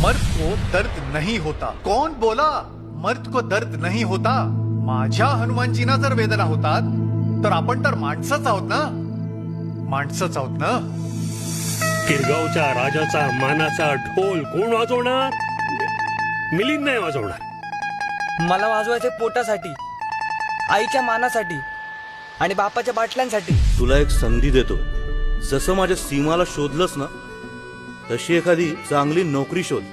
मर्द को दर्द नहीं होता. कौन बोला मर्द को दर्द नहीं होता? माझ्या हनुमानजींना जर वेदना होतात तर आपण तर माणसंच आहोत ना. माणसंच आहोत ना. किरगावच्या राजाचा मानाचा ढोल कोण वाजवणार? मिलिंद नाही वाजवणार. मला वाजवायचे पोटासाठी, आईच्या मानासाठी आणि बापाच्या बाटल्यांसाठी. तुला एक संधी देतो. जसं माझ्या सीमाला शोधलंस ना, तशी एखादी चांगली नोकरी शोध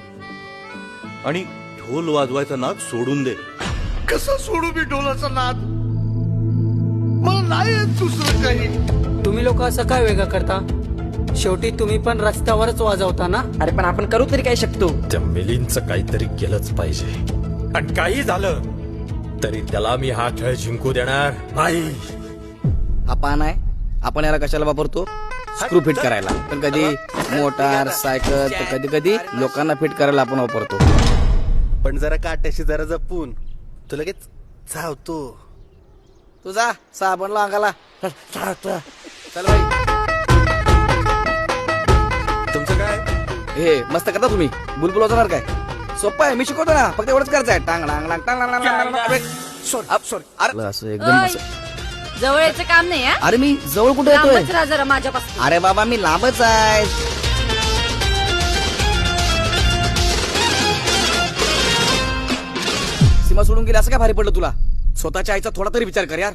आणि ढोल वाजवायचा नाद सोडून दे. कसं सोडू मी ढोलाचा नाद? मला नाही येत दुसरं काही. तुम्ही लोक असं काय वेगळं करता? शेवटी तुम्ही पण रस्त्यावरच वाजवता ना. अरे पण आपण करू तरी काय शकतो? त्या मिलिंदचं काहीतरी केलंच पाहिजे. आणि काही झालं तरी त्याला मी हा खेळ जिंकू देणार नाही. आपण आहे, आपण याला कशाला वापरतो? स्क्रू फिट करायला. पण कधी मोटार सायकल तर कधी कधी लोकांना फिट करायला आपण वापरतो. पण जरा काट्याशी जरा जपून, तो लगेच चावतो. तुझा साबण अंगाला. चल बाई. तुमचं काय? हे मस्त करता तुम्ही. बुलबुल वाजवणार काय? सोपं आहे, मी शिकवतो ना. फक्त एवढंच करायचं आहे. टांग टांग टांग टांग टांग. अरे असं एकदम असं. जवळ यायचं काम नाही. अरे मी जवळ कुठे येतोय? लांबच राहा जरा माझ्यापासून. अरे बाबा मी लांबच आहे. सीमा सोडून गेली असं काय भारी पडलं तुला? स्वतःच्या आईचा थोडा तरी विचार कर यार.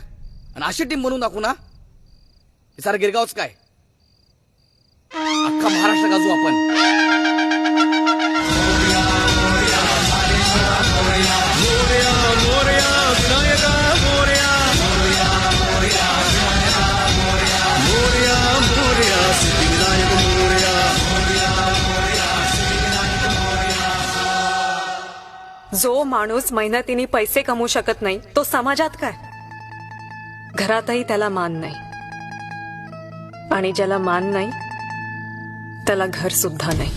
आणि अशी टीम बनवून दाखवू ना, हे सारं गिरगावच काय अख्खा महाराष्ट्र गाजू आपण. जो माणूस मेहनतीने पैसे कमवू शकत नाही तो समाजात काय? घरातही त्याला मान नाही. आणि ज्याला मान नाही त्याला घर सुद्धा नाही.